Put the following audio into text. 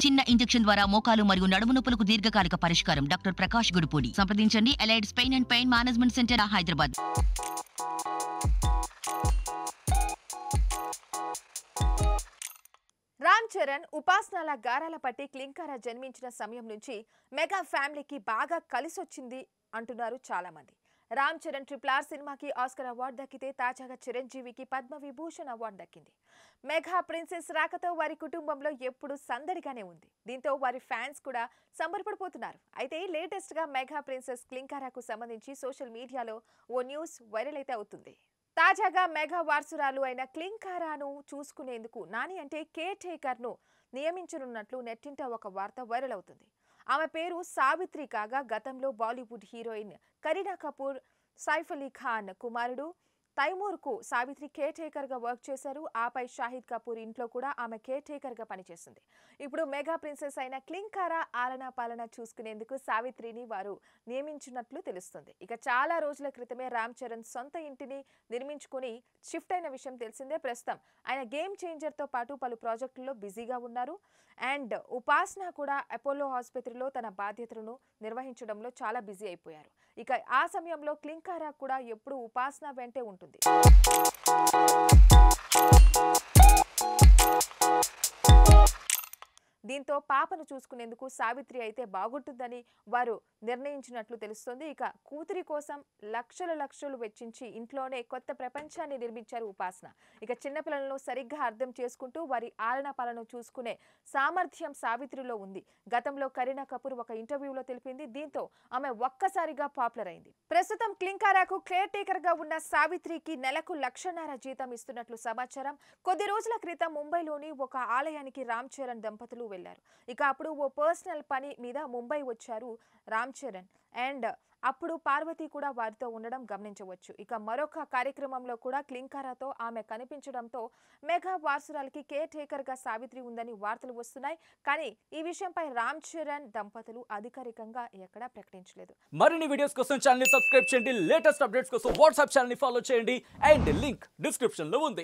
చిన్న ఇంజెక్షన్ ద్వారా మోకాలు మరియు నడుము నొప్పులకు దీర్ఘకాలిక పరిష్కారం. డాక్టర్ ప్రకాష్ గుడిపూడి. సంప్రదించండి. ఎలైడ్స్ pain and pain management centre, Hyderabad. Ram Charan ఉపాసనల గారాల పట్టి క్లింకారా జన్మించిన సమయం నుంచి మెగా ఫ్యామిలీకి బాగా కలిసొచ్చింది అంటున్నారు చాలా మంది. రామ్ చరణ్ RRR సినిమాకి ఆస్కర్ అవార్డు దక్కితే తాజాగా చిరంజీవికి పద్మవిభూషణ్ అవార్డు దక్కింది. మెగా ప్రిన్సెస్ రాకతో వారి కుటుంబంలో ఎప్పుడు సందడిగానే ఉంది. దీంతో వారి ఫ్యాన్స్ కూడా సంబరపడిపోతున్నారు. అయితే లేటెస్ట్ గా మెగా ప్రిన్సెస్ క్లింకారాకు సంబంధించి సోషల్ మీడియాలో ఓ న్యూస్ వైరల్ అయితే అవుతుంది. తాజాగా మెగా వారసురాలు అయిన క్లింకారాను చూసుకునేందుకు నాని అంటే కేర్ టేకర్ ను నియమించనున్నట్లు నెట్టింట ఒక వార్త వైరల్ అవుతుంది. ఆమె పేరు సావిత్రి కాగా గతంలో బాలీవుడ్ హీరోయిన్ కరీనా కపూర్, సైఫ్ అలీ ఖాన్ కుమారుడు తైమూర్ కు సావిత్రి కేర్ టేకర్ గా వర్క్ చేశారు. ఆపై షాహిద్ కపూర్ ఇంట్లో కూడా ఆమె కేర్ టేకర్ గా పనిచేసింది. ఇప్పుడు మెగా ప్రిన్సెస్ అయిన క్లింకారా ఆలనా పాలన చూసుకునేందుకు సావిత్రిని వారు నియమించినట్లు తెలుస్తుంది. ఇక చాలా రోజుల క్రితమే రామ్ చరణ్ సొంత ఇంటిని నిర్మించుకుని షిఫ్ట్ అయిన విషయం తెలిసిందే. ప్రస్తుతం ఆయన గేమ్ చేంజర్ తో పాటు పలు ప్రాజెక్టుల్లో బిజీగా ఉన్నారు. అండ్ ఉపాసన కూడా అపోలో ఆసుపత్రిలో తన బాధ్యతలను నిర్వహించడంలో చాలా బిజీ అయిపోయారు. ఇక ఆ సమయంలో క్లింకారా కూడా ఎప్పుడు ఉపాసన వెంటే ఉంటుంది. దీంతో పాపను చూసుకునేందుకు సావిత్రి అయితే బాగుంటుందని వారు నిర్ణయించినట్లు తెలుస్తోంది. ఇక కూతురి కోసం లక్షలు వెచ్చించి ఇంట్లోనే కొత్త ప్రపంచాన్ని నిర్మించారు ఉపాసన. ఇక చిన్నపిల్లలను సరిగ్గా అర్థం చేసుకుంటూ వారి ఆలన పాలన చూసుకునే సామర్థ్యం సావిత్రిలో ఉంది. గతంలో కరీనా కపూర్ ఒక ఇంటర్వ్యూలో తెలిపింది. దీంతో ఆమె ఒక్కసారిగా పాపులర్ అయింది. ప్రస్తుతం క్లింకారాకు కేర్ టేకర్ గా ఉన్న సావిత్రికి నెలకు 1,50,000 జీతం ఇస్తున్నట్లు సమాచారం. కొద్ది రోజుల క్రితం ముంబైలోని ఒక ఆలయానికి రామ్ చరణ్ దంపతులు వెళ్లారు. ఇక అప్పుడు ఓ పర్సనల్ పని మీద ముంబై వచ్చారు రామ్ చరణ్. అండ్ అప్పుడు పార్వతి కూడా వారితో ఉండడం గమనించవచ్చు. ఇక మరొక కార్యక్రమంలో కూడా క్లింకారాతో ఆమె కనిపించడంతో మెగా వారసురాలకి కేర్ టేకర్ గా సావిత్రి ఉందని వార్తలు వస్తున్నాయి. కానీ ఈ విషయంపై రామ్ చరణ్ దంపతులు అధికారికంగా ఎక్కడా ప్రకటించలేదు. మరిన్ని వీడియోస్ కోసం ఛానల్ ని సబ్స్క్రైబ్ చేయండి. లేటెస్ట్ అప్డేట్స్ కోసం వాట్సాప్ ఛానల్ ని ఫాలో చేయండి. అండ్ లింక్ డిస్క్రిప్షన్ లో ఉంది.